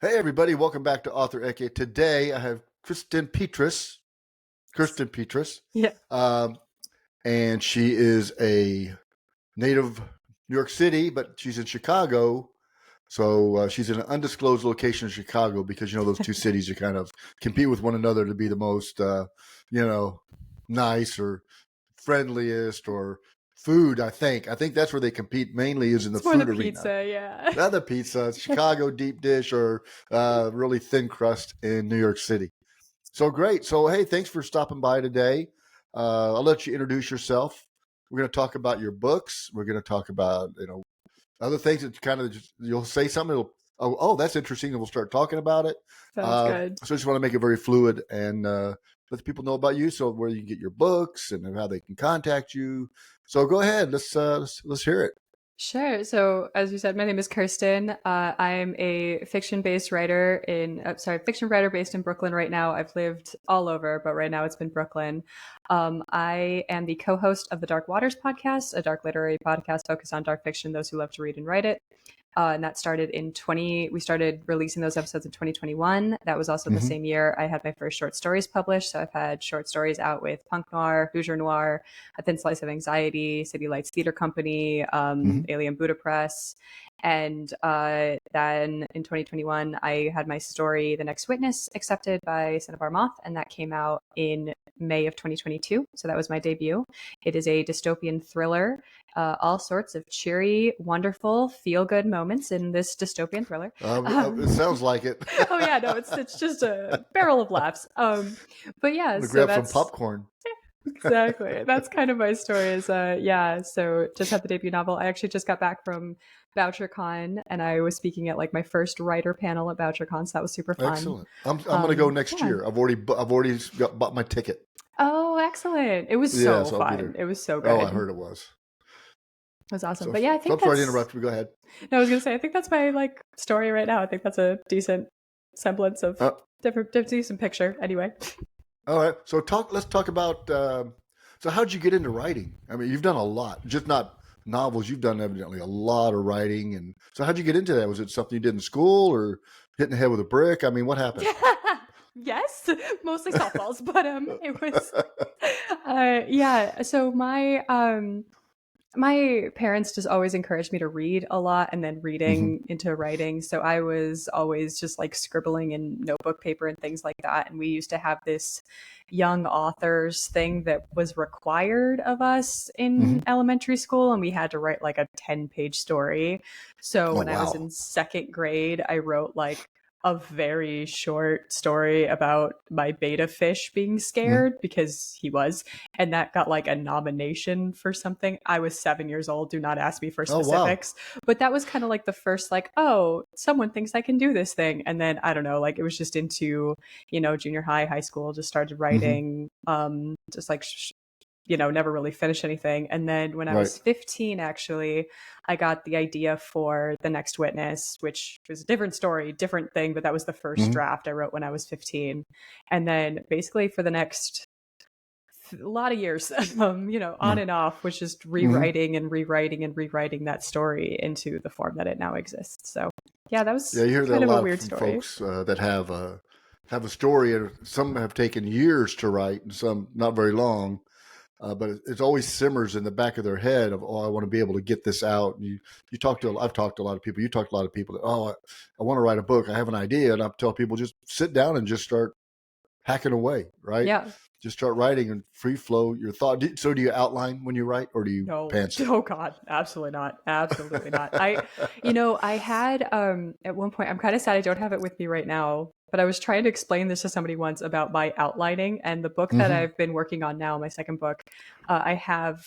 Hey everybody, welcome back to Author Eke. Today I have Kirstyn Petras, Yeah. and she is a native New York City, but she's in Chicago. So she's in an undisclosed location in Chicago because those two cities are kind of compete with one another to be the most, nice or friendliest or food. I think that's where they compete mainly is in the It's more the food arena. pizza, yeah. Other pizza, Chicago deep dish or really thin crust in New York City. So great. So hey, thanks for stopping by today. I'll let you introduce yourself. We're going to talk about your books. We're going to talk about other things that kind of you'll say something. Oh, that's interesting, and we'll start talking about it. Sounds good. So I just want to make it very fluid and let the people know about you, so where you can get your books and how they can contact you. So go ahead. Let's hear it. Sure. So, as you said, my name is Kirstyn. I'm a fiction-based writer fiction writer based in Brooklyn right now. I've lived all over, but right now it's been Brooklyn. I am the co-host of the Dark Waters podcast, a dark literary podcast focused on dark fiction, those who love to read and write it. And that started we started releasing those episodes in 2021. That was also the same year I had my first short stories published. So I've had short stories out with Punk Noir, Hoosier Noir, A Thin Slice of Anxiety, City Lights Theater Company, Alien Buddha Press. And then in 2021, I had my story, The Next Witness, accepted by Son of Our Moth, and that came out in May of 2022. So that was my debut. It is a dystopian thriller, all sorts of cheery, wonderful, feel-good moments in this dystopian thriller. It sounds like it. Oh yeah, no, it's just a barrel of laughs. But yeah, so so grab some popcorn. Exactly. That's kind of my story is so just had the debut novel. I actually just got back from VoucherCon and I was speaking at like my first writer panel at VoucherCon, so that was super fun. Excellent. I'm going to go next year. I've already bought my ticket. Oh, excellent. It was so fun. It was so good. Oh, I heard it was. It was awesome. But yeah, I think sorry to interrupt you. Go ahead. No, I was going to say, I think that's my story right now. I think that's a decent semblance of decent picture anyway. All right. So let's talk about, so how'd you get into writing? I mean, you've done a lot, just not novels. You've done evidently a lot of writing. And so how'd you get into that? Was it something you did in school or hitting the head with a brick? I mean, what happened? Yes, mostly softballs, but it was, So my parents just always encouraged me to read a lot and then reading into writing. So I was always just like scribbling in notebook paper and things like that. And we used to have this young authors thing that was required of us in elementary school. And we had to write like a 10-page story. So when I was in second grade, I wrote like a very short story about my beta fish being scared because he was, and that got like a nomination for something. I was 7 years old. Do not ask me for specifics, but that was kind of like the first like, oh, someone thinks I can do this thing. And then I don't know, like it was just into, junior high school, just started writing, just like, never really finished anything. And then when I was 15, actually, I got the idea for The Next Witness, which was a different story, different thing, but that was the first draft I wrote when I was 15. And then basically for the next a lot of years, on and off, was just rewriting and rewriting and rewriting that story into the form that it now exists. So yeah, that was you hear that kind a of lot a weird from story. folks that have a story, and some have taken years to write and some not very long. But it always simmers in the back of their head of, I want to be able to get this out. And I've talked to a lot of people. You talk to a lot of people that, I want to write a book. I have an idea. And I tell people, just sit down and just start hacking away, right? Yeah. Just start writing and free flow your thought. So do you outline when you write or do you pants it? Oh God, absolutely not. Absolutely not. I had, at one point, I'm kind of sad I don't have it with me right now, but I was trying to explain this to somebody once about my outlining, and the book that I've been working on now, my second book, I have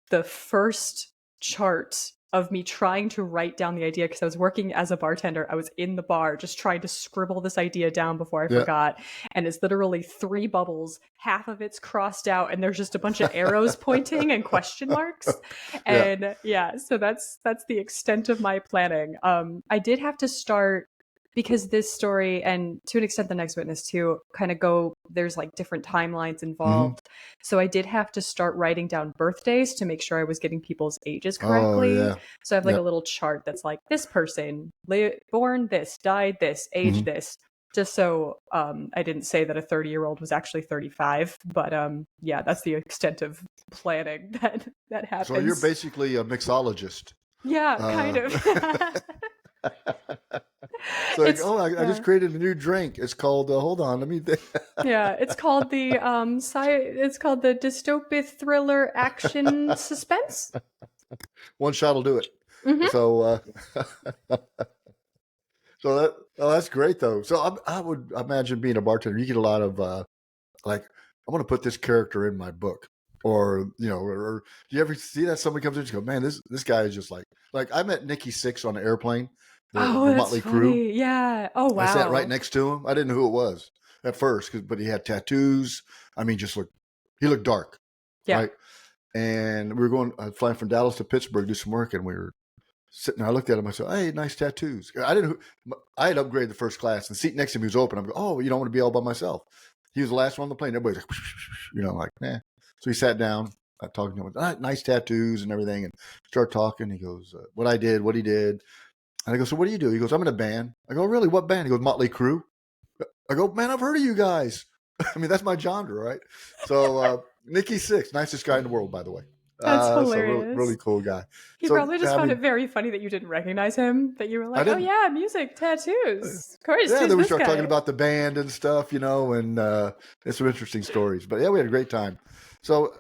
the first chart of me trying to write down the idea because I was working as a bartender. I was in the bar just trying to scribble this idea down before I forgot. And it's literally 3 bubbles. Half of it's crossed out and there's just a bunch of arrows pointing and question marks. And so that's the extent of my planning. I did have to start because this story, and to an extent the next witness too, kind of go, there's like different timelines involved. So I did have to start writing down birthdays to make sure I was getting people's ages Oh correctly. yeah. So I have like a Yep. little chart that's like, this person born this, died this, age Mhm. this, just so I didn't say that a 30-year-old was actually 35. But yeah, that's the extent of planning that So you're happens. basically a mixologist. Yeah, kind Uh, of. so It's I just yeah. created a new drink. It's called hold on, let me think. Yeah, it's called the it's called the dystopic thriller action suspense. One shot will do it. Mm-hmm. So so that's great though. So I would imagine being a bartender, you get a lot of like I want to put this character in my book, or or do you ever see that somebody comes in and just go, man, this guy is just like I met Nikki Sixx on the airplane, Oh, the that's Motley Crue. funny. Yeah. Oh, I sat right wow. next to him. I didn't know who it was at first, but he had tattoos. I mean, he looked dark, Yeah. right? And we were going flying from Dallas to Pittsburgh to do some work, and we were sitting there. I looked at him. I said, "Hey, nice tattoos." I had upgraded the first class. The seat next to me was open. I'm going, "Oh, you don't want to be all by myself." He was the last one on the plane. Everybody's like, like, nah. So he sat down. I talked to him. Nice tattoos and everything, and started talking. He goes, "What I did, what he did." And I go, "So what do you do?" He goes, "I'm in a band." I go, "Really? What band?" He goes, "Motley Crue." I go, "Man, I've heard of you guys." I mean, that's my genre, right? So Nikki Sixx, nicest guy in the world, by the way. That's So really, really hilarious. cool guy. He So probably just I found mean, it very funny that you didn't recognize him, that you were I like, oh didn't. yeah, music, tattoos. Of course, Yeah, who's then we this start talking guy? about the band and stuff, and it's some interesting stories. But yeah, we had a great time. So,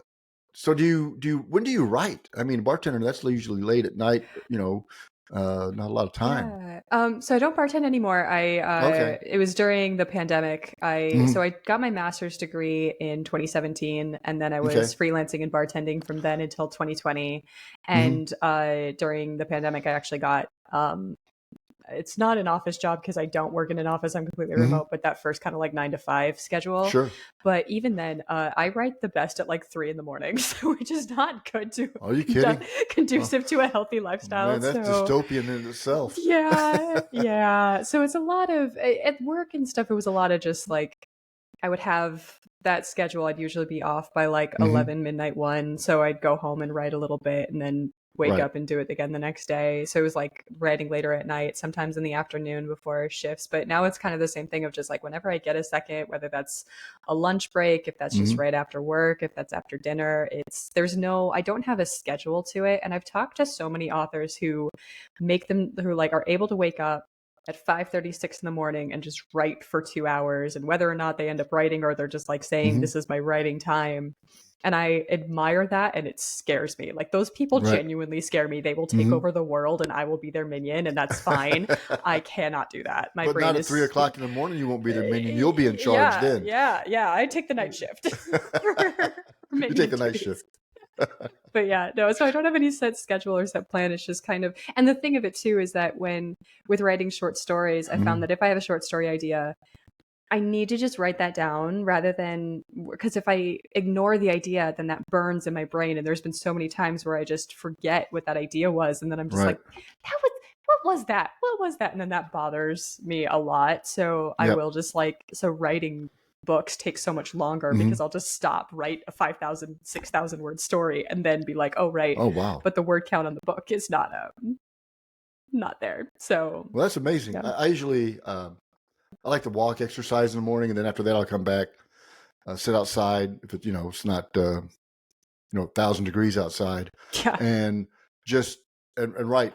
so when do you write? I mean, bartender, that's usually late at night. Not a lot of time. Yeah. So I don't bartend anymore. Okay. It was during the pandemic. Hmm. So I got my master's degree in 2017, and then I Okay. was freelancing and bartending from then until 2020. Hmm. And during the pandemic, I actually got it's not an office job because I don't work in an office. I'm completely Hmm. remote, but that first kind of like 9 to 5 schedule. Sure. But even then, I write the best at like 3 in the morning, so which is not good to Are you kidding? Oh, conducive to a healthy lifestyle. man, that's So dystopian in itself. yeah, yeah. So it's a lot of at work and stuff. It was a lot of just like I would have that schedule. I'd usually be off by like Hmm. 11 midnight 1. So I'd go home and write a little bit and then wake Right. up and do it again the next day. So it was like writing later at night, sometimes in the afternoon before shifts. But now it's kind of the same thing of just like whenever I get a second, whether that's a lunch break, if that's just Hmm. right after work, if that's after dinner, I don't have a schedule to it. And I've talked to so many authors who who like are able to wake up at 5:36 in the morning and just write for 2 hours, and whether or not they end up writing or they're just like saying Hmm. this is my writing time, and I admire that, and it scares me. Like those people Right. genuinely scare me. They will take Hmm. over the world and I will be their minion, and that's fine. I cannot do that. My But not brain at 3 is o'clock in the morning. You won't be their minion. You'll be in charge yeah, then. yeah, yeah. I take the night shift for You take minion the night duties. shift. But yeah, no, so I don't have any set schedule or set plan. It's just kind of, and the thing of it too is that when with writing short stories, I found Hmm. that if I have a short story idea, I need to just write that down rather than, because if I ignore the idea, then that burns in my brain. And there's been so many times where I just forget what that idea was. And then I'm just Right. like, what was that? What was that? And then that bothers me a lot. So I Yep. will just so writing books takes so much longer Hmm. because I'll just stop, write a 5,000, 6,000 word story, and then be like, oh, right. Oh wow. But the word count on the book is not there. So Well, that's amazing. yeah. I usually I like to walk, exercise in the morning, and then after that I'll come back, sit outside if it's not 1,000 degrees outside, Yeah. and just and write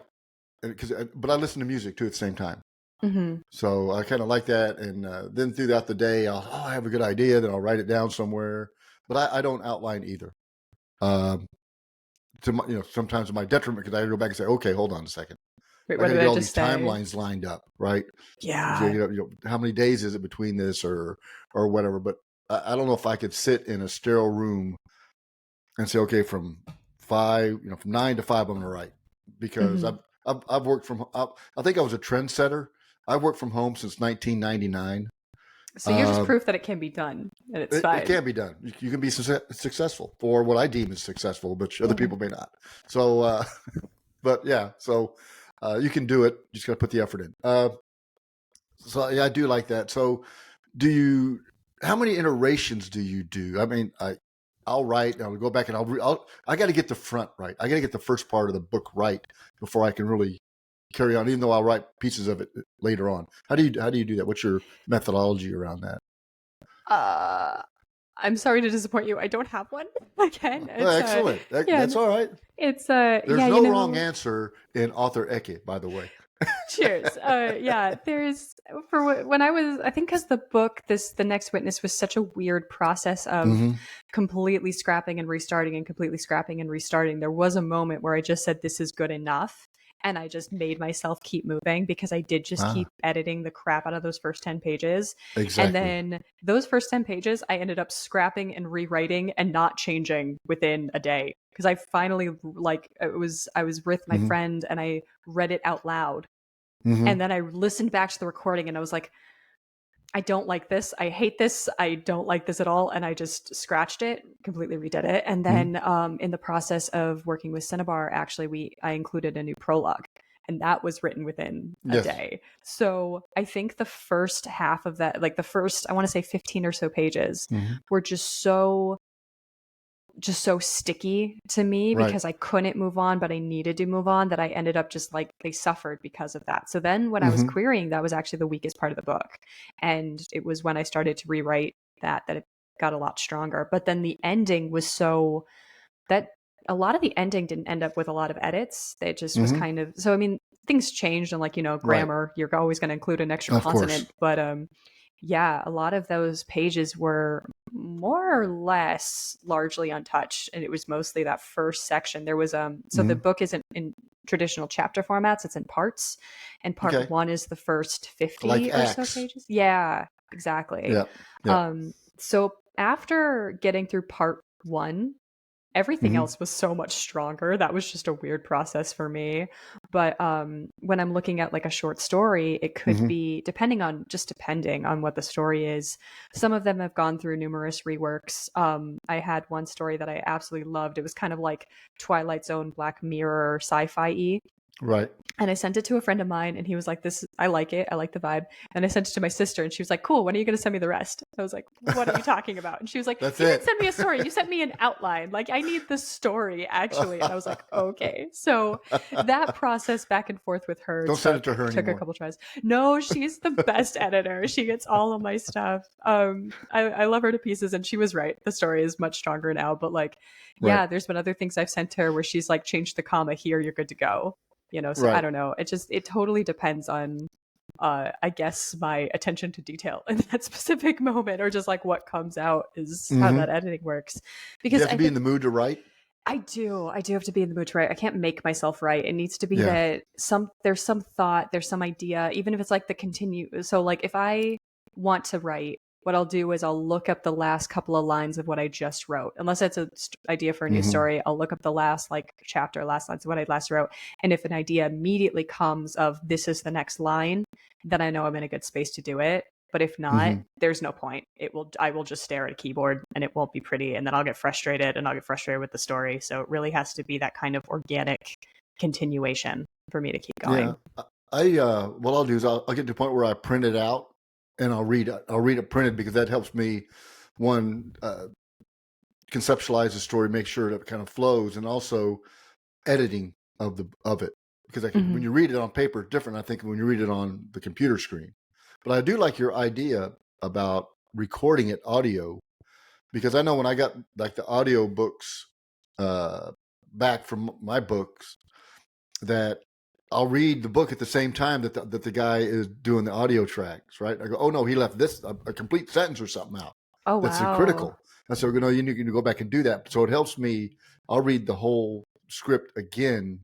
but I listen to music too at the same time. Hmm. So I kind of like that, and then throughout the day I have a good idea, then I'll write it down somewhere. But I don't outline either. Um, to my, sometimes to my detriment because I go back and say, okay, hold on a second. Wait, I what got to did get I all just these say? timelines lined up, right? So Yeah. how many days is it between this or whatever? But I don't know if I could sit in a sterile room and say, okay, from 9 to 5, I'm going to write because Hmm. I've worked from. I think I was a trendsetter. I've worked from home since 1999. So you're just Uh, proof that it can be done and it's it fine. can be done. You can be successful for what I deem as successful, but other Hmm. people may not. So, but yeah, so you can do it. You just got to put the effort in. So yeah, I do like that. So do you? How many iterations do you do? I mean, I'll write. I'll go back and I got to get the front right. I got to get the first part of the book right before I can really carry on. Even though I'll write pieces of it later on. How do you do that? What's your methodology around that? Uh, I'm sorry to disappoint you. I don't have one. Again, Well, it's excellent. yeah, That's all right. it's There's yeah, no wrong answer in author Ecke, by the way. cheers. Yeah, there's when I was, I think, because the book, the Next Witness, was such a weird process of Mm-hmm. completely scrapping and restarting and completely scrapping and restarting. There was a moment where I just said, "This is good enough." And I just made myself keep moving because I did just keep Ah, editing the crap out of those first 10 pages. And exactly. then those first 10 pages, I ended up scrapping and rewriting and not changing within a day. Because I finally, like, I was with my Mm-hmm. friend and I read it out loud, Mm-hmm. and then I listened back to the recording and I was like, I don't like this. I hate this. I don't like this at all. And I just scratched it, completely redid it. And Mm-hmm. then in the process of working with Cinnabar, actually, I included a new prologue. And that was written within a Yes. day. So I think the first half of that, like the first, I want to say 15 or so pages, Mm-hmm. were just so sticky to me Right. because I couldn't move on, but I needed to move on, that I ended up just like, they suffered because of that. So then when I was Mm-hmm. querying, that was actually the weakest part of the book. And it was when I started to rewrite that it got a lot stronger. But then the ending was so that a lot of the ending didn't end up with a lot of edits. It just was Mm-hmm. kind of, so I mean, things changed, and like, Right. grammar, you're always going to include an extra Of course. consonant, but yeah, a lot of those pages were more or less largely untouched, and it was mostly that first section. There was so the Mm-hmm. book isn't in traditional chapter formats, it's in parts, and part Okay. 1 is the first Like 50 or so Acts. pages. Yeah, exactly. Yeah. Yeah. So after getting through part 1, everything Mm-hmm. else was so much stronger. That was just a weird process for me. But when I'm looking at like a short story, it could Mm-hmm. be depending on what the story is. Some of them have gone through numerous reworks. I had one story that I absolutely loved. It was kind of like Twilight Zone, Black Mirror, sci-fi-y. Right. And I sent it to a friend of mine, and he was like, "This, I like it. I like the vibe." And I sent it to my sister, and she was like, "Cool. When are you going to send me the rest?" I was like, "What are you talking about?" And she was like, That's "You didn't it. send me a story. You sent me an outline. Like, I need the story, actually." And I was like, "Okay." So that process back and forth with her Don't send it took to her took a anymore. couple tries. No, she's the best editor. She gets all of my stuff. I love her to pieces, and she was right. The story is much stronger now. But like, Right. yeah, there's been other things I've sent to her where she's like, "Change the comma here. You're good to go." So I Right. don't know, it totally depends on I guess my attention to detail in that specific moment, or just like what comes out is how Mm-hmm. that editing works. Do you Because have to I be in think the mood to write? I do have to be in the mood to write. I can't make myself write. It needs to be Yeah. that there's some thought, there's some idea, even if it's like the continue. So like if I want to write, what I'll do is I'll look up the last couple of lines of what I just wrote. Unless it's an idea for a new Mm-hmm. story, I'll look up the last like chapter, last lines of what I last wrote. And if an idea immediately comes of this is the next line, then I know I'm in a good space to do it. But if not, Mm-hmm. there's no point. I will just stare at a keyboard and it won't be pretty. And then I'll get frustrated, and I'll get frustrated with the story. So it really has to be that kind of organic continuation for me to keep Yeah. going. What I'll do is I'll get to the point where I print it out and I'll read it. I'll read it printed because that helps me, one, conceptualize the story, make sure it kind of flows, and also editing of it, because when Mm-hmm. you read it on paper, it's different. I think when you read it on the computer screen. But I do like your idea about recording it audio, because I know when I got like the audio books back from my books, that I'll read the book at the same time that the guy is doing the audio tracks, right? I go, oh no, he left this a complete sentence or something out Oh, that's wow. critical. And so you need to go back and do that. So it helps me. I'll read the whole script again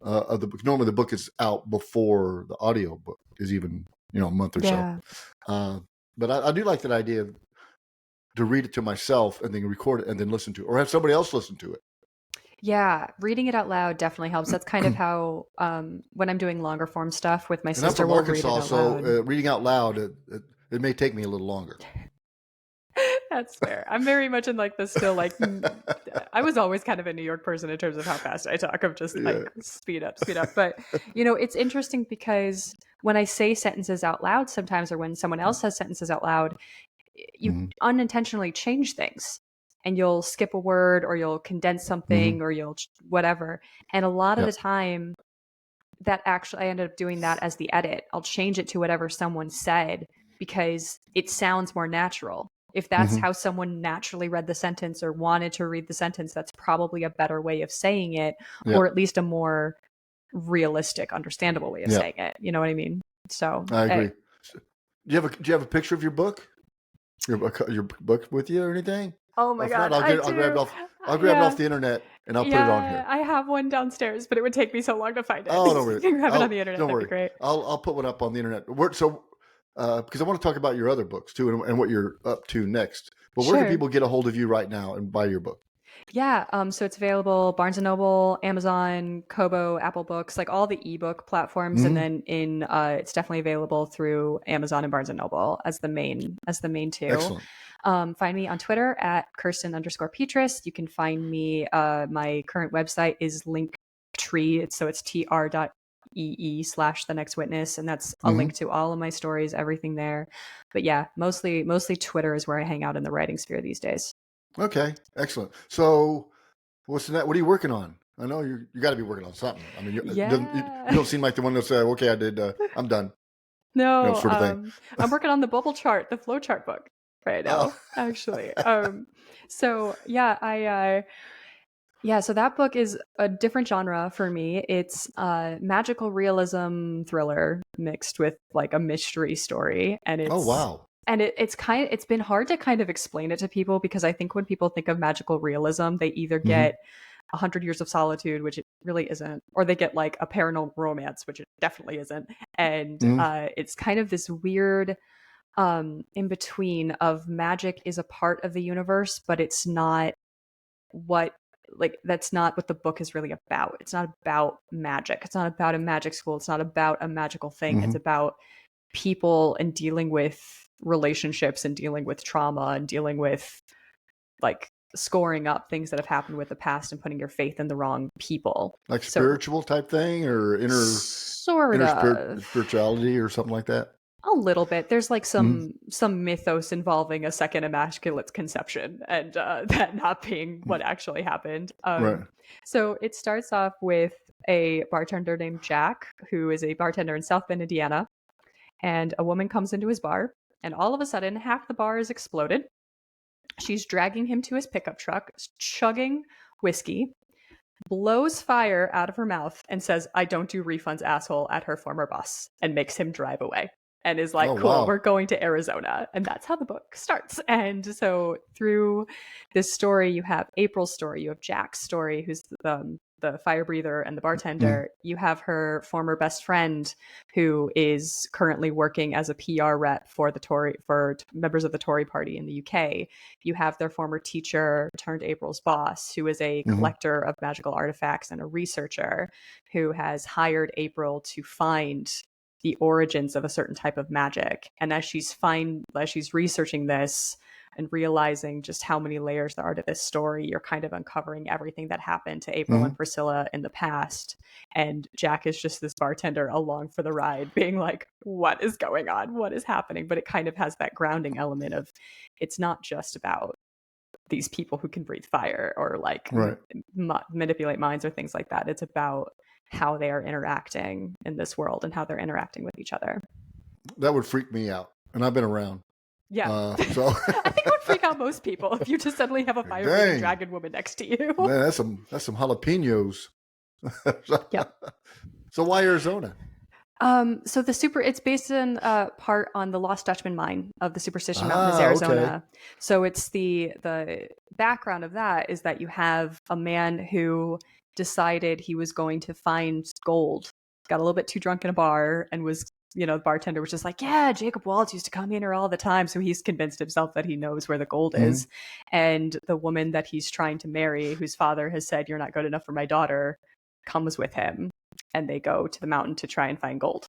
of the book. Normally the book is out before the audio book is even a month or so. Yeah. But I do like that idea to read it to myself and then record it and then listen to it, or have somebody else listen to it. Yeah, reading it out loud definitely helps. That's kind of how when I'm doing longer form stuff with my And I'm sister, from we'll read it Arkansas, out so loud. reading out loud it may take me a little longer. That's fair. I'm very much in like the still like I was always kind of a New York person in terms of how fast I talk, of just Yeah. like speed up, speed up. But it's interesting because when I say sentences out loud sometimes, or when someone else says sentences out loud, you Mm-hmm. unintentionally change things, and you'll skip a word, or you'll condense something, Mm-hmm. or you'll whatever. And a lot of Yeah. the time, that actually I ended up doing that as the edit. I'll change it to whatever someone said because it sounds more natural. If that's Mm-hmm. how someone naturally read the sentence or wanted to read the sentence, that's probably a better way of saying it, Yeah. or at least a more realistic, understandable way of Yeah. saying it. You know what I mean? So I agree. Do you have a picture of your book? Your book with you or anything? oh my If not, god, I I'll grab it do. off. I'll grab it off Yeah. the internet and I'll put it on Yeah, here. I have one downstairs, but it would take me so long to find it. Oh, don't You worry. can grab it on the internet. Don't That'd be worry. great. I'll put one up on the internet. Because I want to talk about your other books too, and what you're up to next. But where can Sure. people get a hold of you right now and buy your book? Yeah, so it's available Barnes and Noble, Amazon, Kobo, Apple Books, like all the ebook platforms, and Mm-hmm. then it's definitely available through Amazon and Barnes and Noble as the main two. Excellent. Find me on Twitter at Kirstyn_Petras. You can find me. My current website is Linktree. It's tr.ee/the next witness, and that's a Mm-hmm. link to all of my stories, everything there. But yeah, mostly Twitter is where I hang out in the writing sphere these days. Okay, excellent. So, what's the next? What are you working on? I know you got to be working on something. I mean, you Yeah. don't seem like the one that'll say, "Okay, I did. I'm done." No, Sort of thing. I'm working on the bubble chart, the flow chart book right Oh. now, actually. So yeah, so that book is a different genre for me. It's a magical realism thriller mixed with like a mystery story, and Oh, wow. it's been hard to kind of explain it to people, because I think when people think of magical realism, they either Mm-hmm. get 100 Years of Solitude, which it really isn't, or they get like a paranormal romance, which it definitely isn't. And Mm-hmm. it's kind of this weird in between of magic is a part of the universe, but it's not what that's not what the book is really about. It's not about magic. It's not about a magic school. It's not about a magical thing. Mm-hmm. It's about people and dealing with relationships and dealing with trauma and dealing with like scoring up things that have happened with the past and putting your faith in the wrong people. Like So spiritual type thing, or sort inner of spirituality or something like that. a little bit. There's like Mm-hmm. some mythos involving a second immaculate conception, and that not being what actually happened. Right. So it starts off with a bartender named Jack, who is a bartender in South Bend, Indiana, and a woman comes into his bar, and all of a sudden half the bar is exploded. She's dragging him to his pickup truck, chugging whiskey, blows fire out of her mouth, and says, "I don't do refunds, asshole," at her former boss, and makes him drive away. And is like, Oh, "Cool, wow. we're going to Arizona." And that's how the book starts. And so through this story, you have April's story, you have Jack's story, who's the fire breather and the bartender. Mm-hmm. You have her former best friend, who is currently working as a PR rep for members of the Tory party in the UK. You have their former teacher turned April's boss, who is a Mm-hmm. collector of magical artifacts and a researcher, who has hired April to find the origins of a certain type of magic. And as she's researching this and realizing just how many layers there are to this story, you're kind of uncovering everything that happened to April Mm-hmm. and Priscilla in the past. And Jack is just this bartender along for the ride, being like, what is going on? What is happening? But it kind of has that grounding element of, it's not just about these people who can breathe fire or like Right. manipulate minds or things like that. It's about how they are interacting in this world and how they're interacting with each other. That would freak me out, and I've been around. Yeah. So I think it would freak out most people if you just suddenly have a fire-breathing dragon woman next to you. Man, that's some jalapenos. Yep. So why Arizona? So it's based in part on the Lost Dutchman mine of the Superstition Mountain, Arizona. Okay. So it's the background of that is that you have a man who decided he was going to find gold, got a little bit too drunk in a bar, and was, the bartender was just like, yeah, Jacob Waltz used to come in here all the time. So he's convinced himself that he knows where the gold is. And the woman that he's trying to marry, whose father has said, "You're not good enough for my daughter," comes with him. And they go to the mountain to try and find gold.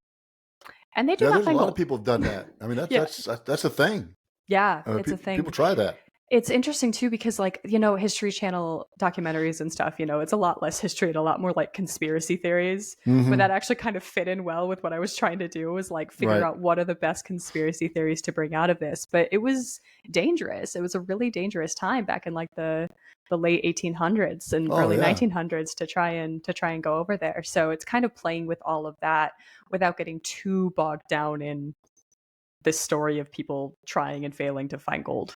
And they do not there's find a lot gold. of people have done that. I mean, that's a thing. Yeah, it's a thing. People try that. It's interesting too because, like, History Channel documentaries and stuff, it's a lot less history and a lot more like conspiracy theories. But that actually kind of fit in well with what I was trying to do, was like figure Right. out what are the best conspiracy theories to bring out of this. But it was dangerous. It was a really dangerous time back in like the late 1800s and Oh early yeah. 1900s to try and go over there. So it's kind of playing with all of that without getting too bogged down in this story of people trying and failing to find gold.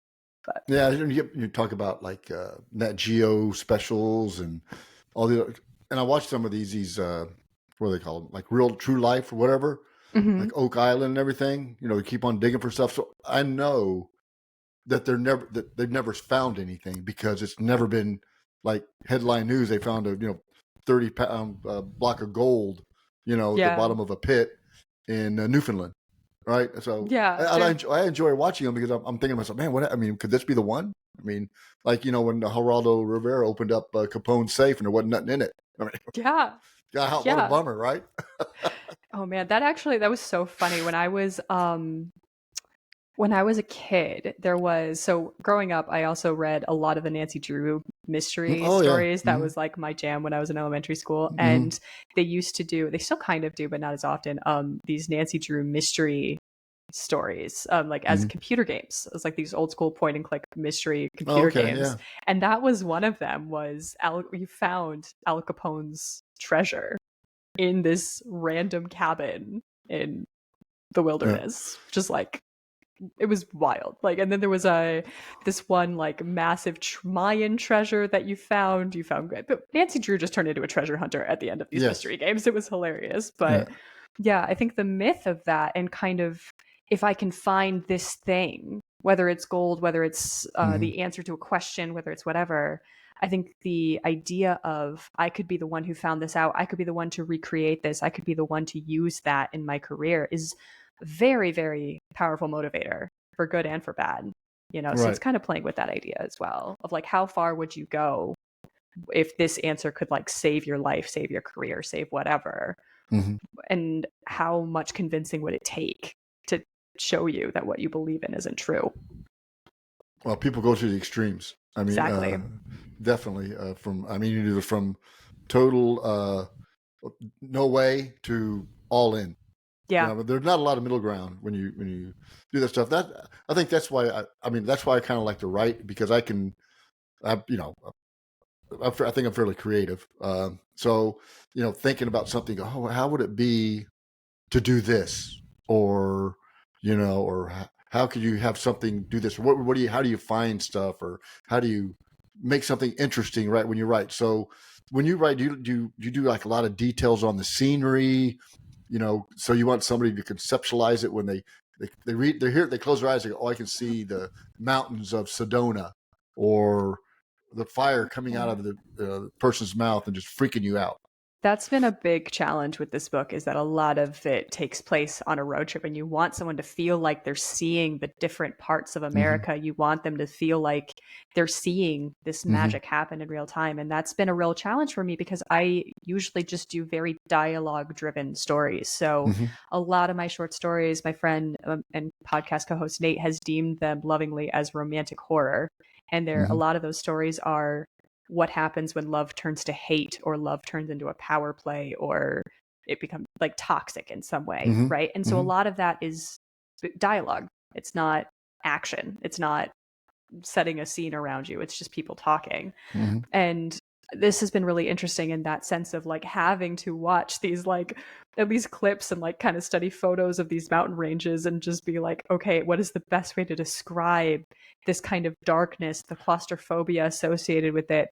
But Yeah, you talk about like Nat Geo specials and all the, and I watched some of these what are they called, like Real True Life or whatever, mhm. like Oak Island and everything. They keep on digging for stuff. So I know that they've never found anything because it's never been like headline news. They found a 30-pound block of gold, at the Yeah. bottom of a pit in Newfoundland. Right. So Yeah, I enjoy watching them because I'm thinking to myself, man, what, I mean, could this be the one? I mean, like, when Geraldo Rivera opened up Capone's safe and there wasn't nothing in it. I mean, yeah, God, what a yeah. bummer, right? Oh man, that was so funny when I was a kid. There was, so growing up, I also read a lot of the Nancy Drew mystery Oh yeah. stories. That was like my jam when I was in elementary school. Mm-hmm. And they still kind of do, but not as often, these Nancy Drew mystery stories, like as Mm-hmm. computer games. It was like these old school point and click mystery Oh, computer okay. games. Yeah. And that was one of them. You found Al Capone's treasure in this random cabin in the Yeah. wilderness. Just like, it was wild. Like, and then there was this one like massive Mayan treasure that you found great. But Nancy Drew just turned into a treasure hunter at the end of these Yes. mystery games. It was hilarious. Yeah. But yeah, I think the myth of that, and kind of, if I can find this thing, whether it's gold, whether it's Mm-hmm. the answer to a question, whether it's whatever, I think the idea of, I could be the one who found this out, I could be the one to recreate this, I could be the one to use that in my career, is very, very powerful motivator for good and for bad. So it's Right. kind of playing with that idea as well of like, how far would you go if this answer could like save your life, save your career, save whatever, Mm-hmm. and how much convincing would it take to show you that what you believe in isn't true? Well, people go to the extremes. I mean, Exactly. definitely either from total no way to all in. Yeah. But there's not a lot of middle ground when you do that stuff. That, I think that's why that's why I kind of like to write, because I can, I, you know, I think I'm fairly creative. So thinking about something, oh, how would it be to do this, or or how could you have something do this? What do you, how do you find stuff, or how do you make something interesting, right, when you write? So when you write, do you do like a lot of details on the scenery? So you want somebody to conceptualize it when they read, they hear it, they close their eyes, they go, oh, I can see the mountains of Sedona, or the fire coming out of the person's mouth and just freaking you out. That's been a big challenge with this book, is that a lot of it takes place on a road trip, and you want someone to feel like they're seeing the different parts of Mm-hmm. America. You want them to feel like they're seeing this Mm-hmm. magic happen in real time. And that's been a real challenge for me because I usually just do very dialogue driven stories. So Mm-hmm. a lot of my short stories, my friend and podcast co-host Nate has deemed them lovingly as romantic horror. And a Mm-hmm. lot of those stories are what happens when love turns to hate, or love turns into a power play, or it becomes like toxic in some way, Mm-hmm. right? And so a Mm-hmm. lot of that is dialogue. It's not action. It's not setting a scene around you. It's just people talking. Mm-hmm. And this has been really interesting in that sense of like having to watch these like at least clips and like kind of study photos of these mountain ranges and just be like, okay, what is the best way to describe this kind of darkness, the claustrophobia associated with it,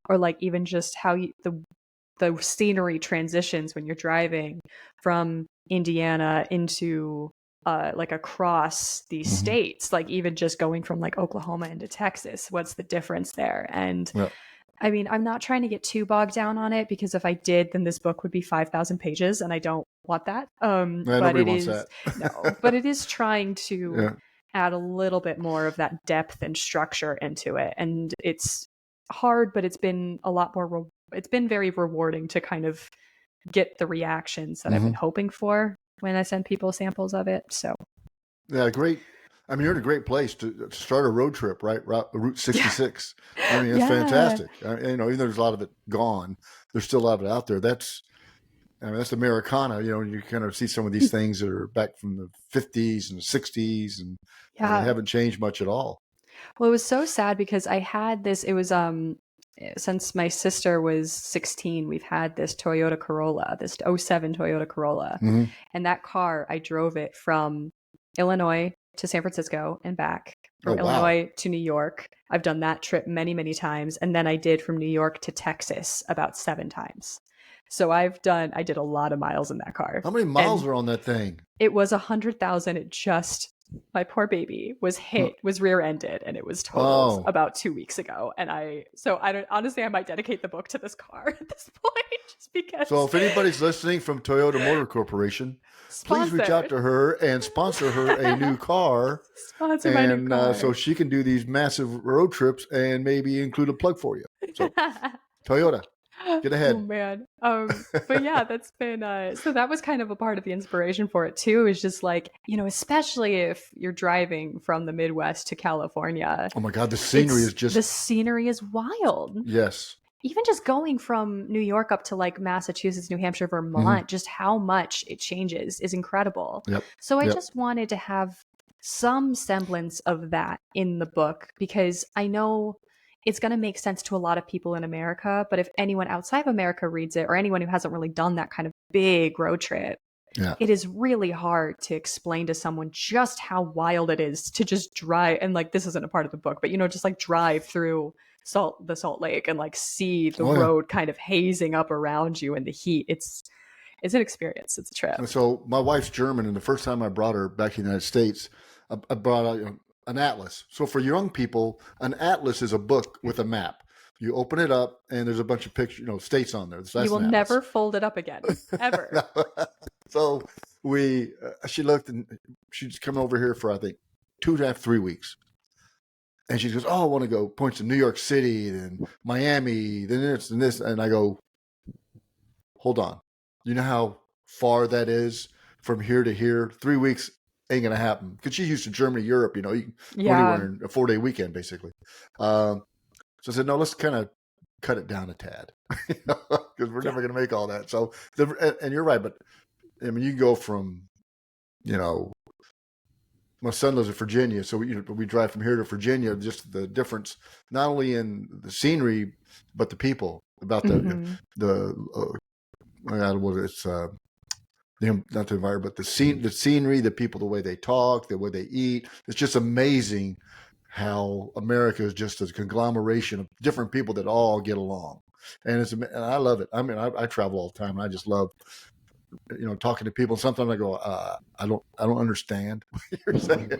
or like even just how the scenery transitions when you're driving from Indiana into like across these Mm-hmm. states, like even just going from like Oklahoma into Texas, what's the difference there? And Yeah. I mean, I'm not trying to get too bogged down on it, because if I did, then this book would be 5,000 pages, and I don't want that. Yeah, But nobody it wants is, that. no, but it is trying to Yeah. add a little bit more of that depth and structure into it. And it's hard, but it's been a lot more, it's been very rewarding to kind of get the reactions that I've Mm-hmm. been hoping for when I send people samples of it. So Yeah, great. I mean, you're in a great place to start a road trip, right? Route Yeah. 66. I mean, it's Yeah. fantastic. You know, even though there's a lot of it gone, there's still a lot of it out there. I mean, that's Americana. You know, you kind of see some of these things that are back from the 50s and the 60s, and they Yeah. haven't changed much at all. Well, it was so sad because I had this, it was since my sister was 16, we've had this Toyota Corolla, this '07 Toyota Corolla. Mm-hmm. And that car, I drove it from Illinois to San Francisco and back, Oh, from wow. Illinois to New York. I've done that trip many, many times. And then I did from New York to Texas about 7 times. So I did a lot of miles in that car. How many miles And are on that thing? it was 100,000. It just, my poor baby was rear-ended, and it was totaled Oh, about 2 weeks ago. And I don't, honestly, I might dedicate the book to this car at this point, just so because. if anybody's listening from Toyota Motor Corporation, please reach out Sponsored. to her and sponsor her a new car, Sponsor my new and car. so she can do these massive road trips and maybe include a plug for you. So Toyota, get Oh ahead. man. But yeah, that's been so that was kind of a part of the inspiration for it too, is just like, especially if you're driving from the Midwest to California, Oh my God, the scenery is the just, scenery is wild. yes. Even just going from New York up to like Massachusetts, New Hampshire, Mm-hmm. Vermont, just how much it changes is incredible. Yep. So I Yep. just wanted to have some semblance of that in the book, because I know it's going to make sense to a lot of people in America. But if anyone outside of America reads it, or anyone who hasn't really done that kind of big road trip, Yeah. it is really hard to explain to someone just how wild it is to just drive. And like, this isn't a part of the book, but just like drive through the Salt Lake and like see the Oh yeah. road kind of hazing up around you in the heat. It's an experience. It's a trip. And so my wife's German, and the first time I brought her back to the United States, I brought out an atlas. So for young people, an atlas is a book with a map. You open it up, and there's a bunch of pictures, states on there. So You that's will an atlas. never fold it up again, ever. So she looked, and she's come over here for I think 2.5, 3 weeks, and she goes, "Oh, I want to go." Points to New York City, then Miami, then this and this, and I go, "Hold on, you know how far that is from here to here? 3 weeks ain't gonna happen." Because she's used to Germany, Europe. You can go Yeah. anywhere in a 4-day weekend, basically. So I said, "No, let's kind of cut it down a tad, because we're never going to make all that." So, and you're right, but I mean, you go from, my son lives in Virginia, so we drive from here to Virginia. Just the difference, not only in the scenery, but the people. About Mm-hmm. it's not the environment, but the scenery, the people, the way they talk, the way they eat. It's just amazing how America is just a conglomeration of different people that all get along, and I love it. I mean, I travel all the time, and I just love talking to people. Sometimes I go, I don't understand what you're saying.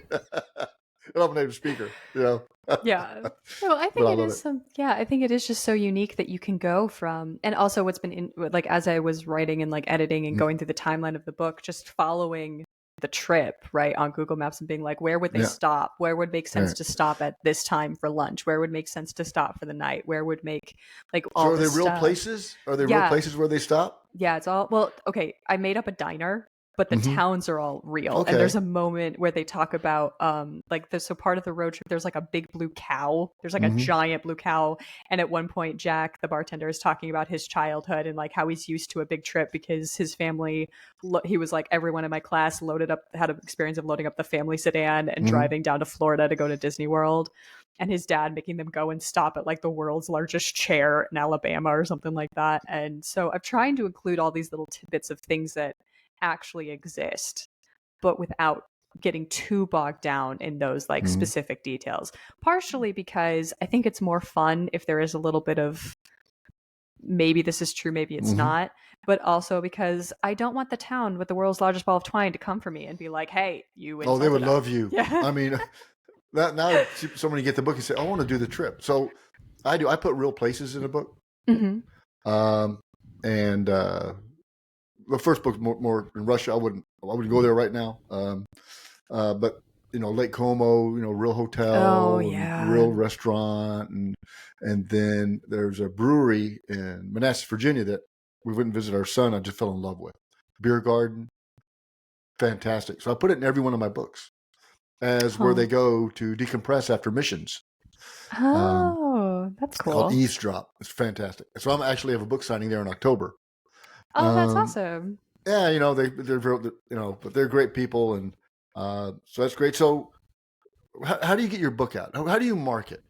And I'm a native speaker, Yeah. No, I but think I it love is it. I think it is just so unique that you can go from, and also what's been like, as I was writing and like editing and going through the timeline of the book, just following the trip, right, on Google Maps and being like, where would they Yeah, stop? Where would make sense right. to stop at this time for lunch? Where would make sense to stop for the night? Where would make like So all are they this real stuff? places? Are they real Yeah. places where they stop? Yeah, it's all, well, okay, I made up a diner, but the Mm-hmm. towns are all real. And Okay. there's a moment where they talk about like this, so part of the road trip, there's like a big blue cow. There's like a Mm-hmm. giant blue cow. And at one point, Jack, the bartender, is talking about his childhood and like how he's used to a big trip because his family, he was like, everyone in my class had an experience of loading up the family sedan and Mm-hmm. driving down to Florida to go to Disney World. And his dad making them go and stop at like the world's largest chair in Alabama or something like that. And so I'm trying to include all these little tidbits of things that actually exist, but without getting too bogged down in those like Mm-hmm. specific details. Partially because I think it's more fun if there is a little bit of maybe this is true, maybe it's Mm-hmm. not. But also because I don't want the town with the world's largest ball of twine to come for me and be like, hey, you Oh, they would insulted us. love you. Yeah. I mean, that now somebody get the book and say, "I want to do the trip." So I do. I put real places in the book. Mm-hmm. And the first book more in Russia. I wouldn't go there right now. But Lake Como, real Oh, hotel and yeah. real restaurant, and then there's a brewery in Manassas, Virginia that we went and visit our son. I just fell in love with. Beer garden, fantastic. So I put it in every one of my books. as where they Oh. go to decompress after missions. Oh, that's Called cool. Eavesdrop. It's fantastic. So I'm actually have a book signing there in October. Oh, that's awesome. Yeah, they're but they're great people, and so that's great. So how do you get your book out? How do you market?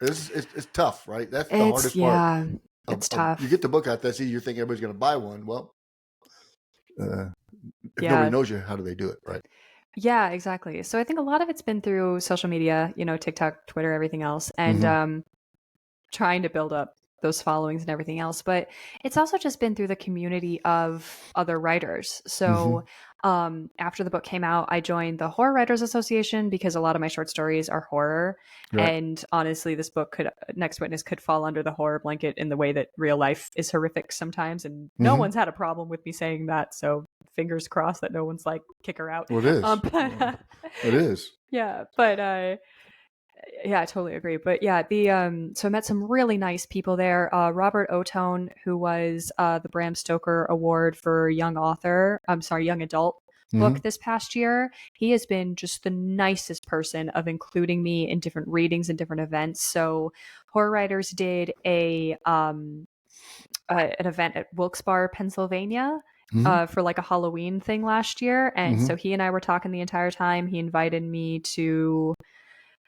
It's tough, right? That's the hardest part. Yeah, it's Of you get tough. the book out. That's easy. You think everybody's going to buy one. Well, uh, if nobody Yeah. knows you, how do they do it, right? Yeah, exactly. So I think a lot of it's been through social media, TikTok, Twitter, everything else. And Mm-hmm. trying to build up those followings and everything else, but it's also just been through the community of other writers. Mm-hmm. So after the book came out, I joined the Horror Writers Association because a lot of my short stories are horror. Right. And honestly, this book could Next Witness could fall under the horror blanket in the way that real life is horrific sometimes, and no Mm-hmm. one's had a problem with me saying that, so fingers crossed that no one's like kick her out. Well, it is. But It is. yeah, but yeah, I totally agree. But yeah, the so I met some really nice people there. Robert Otone, who was the Bram Stoker Award for young adult Mm-hmm. book this past year. He has been just the nicest person of including me in different readings and different events. So Horror Writers did an event at Wilkes-Barre, Pennsylvania. Mm-hmm. For like a Halloween thing last year. And Mm-hmm. so he and I were talking the entire time. He invited me to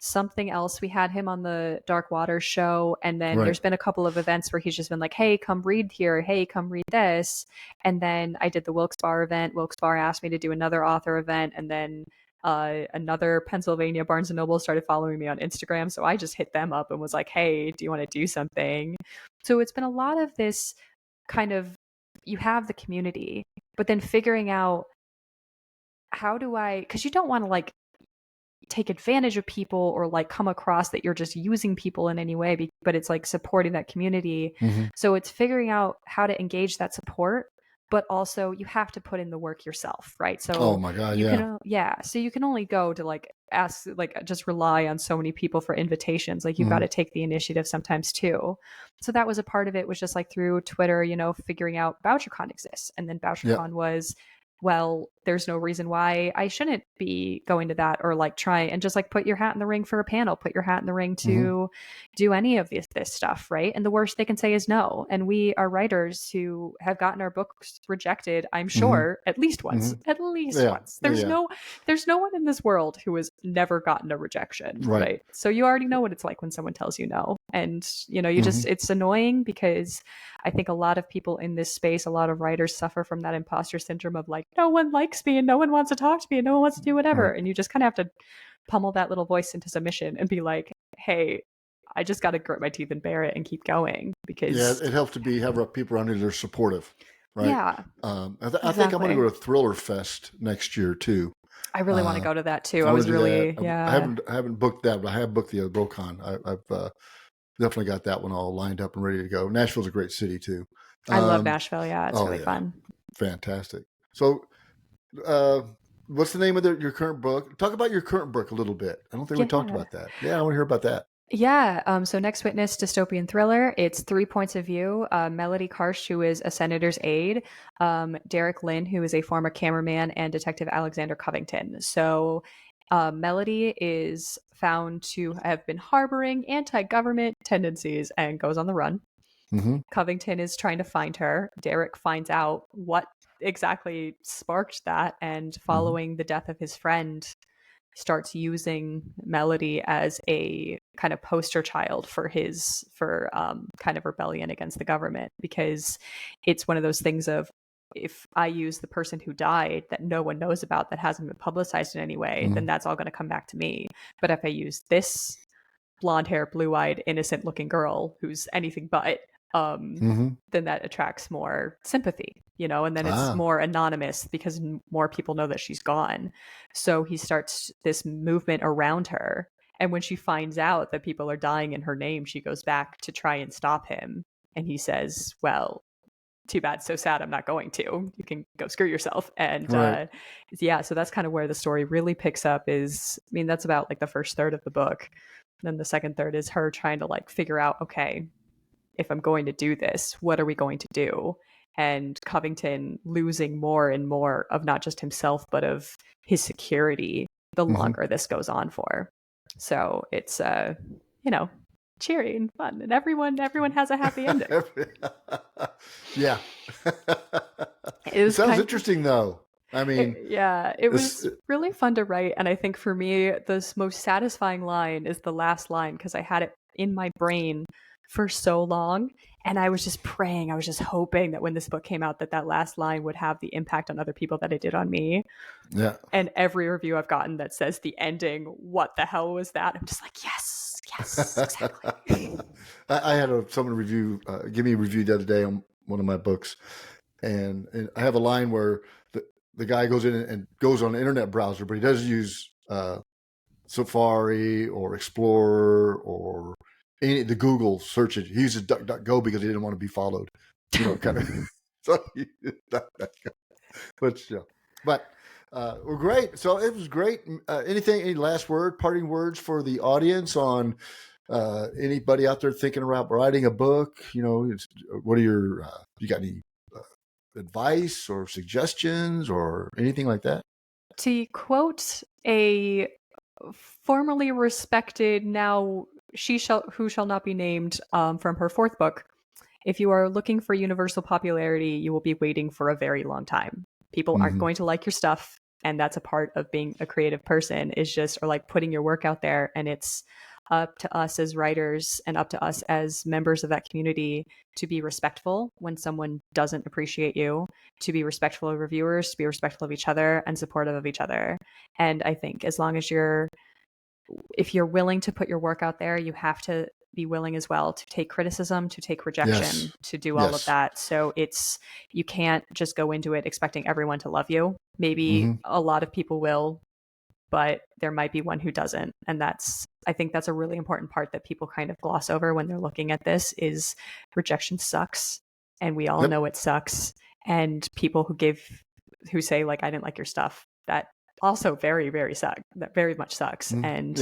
something else. We had him on the Dark Waters show, and then Right. there's been a couple of events where he's just been like, hey, come read here, hey, come read this. And then I did the Wilkes-Barre event. Wilkes-Barre asked me to do another author event, and then another Pennsylvania Barnes and Noble started following me on Instagram, so I just hit them up and was like, hey, do you want to do something? So it's been a lot of this kind of, you have the community, but then figuring out how do I, because you don't want to like take advantage of people or like come across that you're just using people in any way, but it's like supporting that community. Mm-hmm. So it's figuring out how to engage that support, but also you have to put in the work yourself, right? Oh So my God. you Yeah. can so you can only go to like ask, like just rely on so many people for invitations. Like you've got Mm-hmm. to take the initiative sometimes too. So that was a part of it, was just like through Twitter, figuring out BoucherCon exists, and then Yeah. BoucherCon was, well, there's no reason why I shouldn't be going to that, or like try and just like put your hat in the ring for a panel, put your hat in the ring Mm-hmm. to do any of this stuff, right? And the worst they can say is no. And we are writers who have gotten our books rejected, I'm Mm-hmm. sure, at least once. Mm-hmm. At least Yeah. once. Yeah. There's no one in this world who has never gotten a rejection, Right. right? So you already know what it's like when someone tells you no. And you Mm-hmm. just, it's annoying because I think a lot of people in this space, a lot of writers suffer from that imposter syndrome of like, no one likes me and no one wants to talk to me and no one wants to do whatever. Right. And you just kind of have to pummel that little voice into submission and be like, hey, I just got to grit my teeth and bear it and keep going, Yeah. because It helps to have people around you that are supportive, right? yeah, I think I'm going to exactly. go to Thriller Fest next year too. I really want to Uh, go to that too. I I want was to do that. really, yeah. I haven't booked that, but I have booked the BroCon. I've definitely got that one all lined up and ready to go. Nashville's a great city too. I love Um, Nashville. Yeah, it's oh really yeah, fun. fantastic. So, uh, what's the name of your current book? Talk about your current book a little bit. I don't think we talked Yeah. about that. Yeah, I want to hear about that. Yeah. So Next Witness, dystopian thriller. It's 3 points of view. Melody Karsh, who is a senator's aide. Derek Lynn, who is a former cameraman, and Detective Alexander Covington. So Melody is found to have been harboring anti-government tendencies and goes on the run. Mm-hmm. Covington is trying to find her. Derek finds out what exactly sparked that, and Mm-hmm. following the death of his friend, starts using Melody as a kind of poster child for kind of rebellion against the government, because it's one of those things of, if I use the person who died that no one knows about, that hasn't been publicized in any way, Mm-hmm. then that's all going to come back to me. But if I use this blonde hair, blue eyed, innocent looking girl who's anything but, Mm-hmm. then that attracts more sympathy, and then it's Ah. more anonymous because more people know that she's gone. So he starts this movement around her. And when she finds out that people are dying in her name, she goes back to try and stop him. And he says, well, too bad, so sad, I'm not going to. You can go screw yourself. And Right. yeah, so that's kind of where the story really picks up. That's about like the first third of the book. And then the second third is her trying to like figure out, okay, if I'm going to do this, what are we going to do? And Covington losing more and more of not just himself, but of his security the longer this goes on for. So it's cheery and fun, and everyone has a happy ending. Yeah. It sounds interesting though. I mean, it was really fun to write. And I think for me, the most satisfying line is the last line, because I had it in my brain for so long. And I was just praying, I was just hoping that when this book came out, that last line would have the impact on other people that it did on me. Yeah. And every review I've gotten that says the ending, what the hell was that? I'm just like, yes, exactly. I had someone give me a review the other day on one of my books. And I have a line where the guy goes in and goes on an internet browser, but he does use Safari or Explorer or the Google search. He uses DuckDuckGo because he didn't want to be followed. Kind of. So but we're great. So it was great. Any last parting words for the audience on anybody out there thinking about writing a book? What are your? You got any advice or suggestions or anything like that? To quote a formerly respected, now who shall not be named, from her fourth book, if you are looking for universal popularity, you will be waiting for a very long time. People aren't going to like your stuff, and that's a part of being a creative person, or like putting your work out there. And it's up to us as writers and up to us as members of that community to be respectful when someone doesn't appreciate you, to be respectful of reviewers, to be respectful of each other and supportive of each other. And I think as long as if you're willing to put your work out there, you have to be willing as well to take criticism, to take rejection, to do all of that. So you can't just go into it expecting everyone to love you. Maybe a lot of people will, but there might be one who doesn't. And I think that's a really important part that people kind of gloss over when they're looking at this, is rejection sucks. And we all know it sucks. And people who say like, I didn't like your stuff, that also very, very that very much sucks. And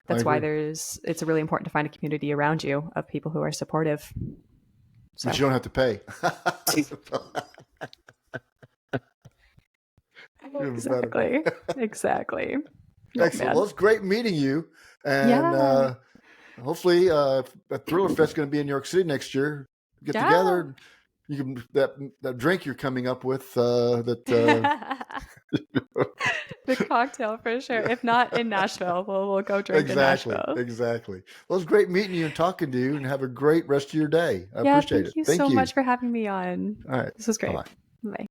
that's why it's really important to find a community around you of people who are supportive. But you don't have to pay. Exactly. Excellent. Well, it's great meeting you. And hopefully Thriller Fest is going to be in New York City next year. Get together. You can that drink you're coming up with the cocktail for sure. If not in Nashville, we'll go drink in Nashville. Exactly. Well, it's great meeting you and talking to you, and have a great rest of your day. I appreciate it. Thank you so much for having me on. All right. This was great. Bye-bye. Bye.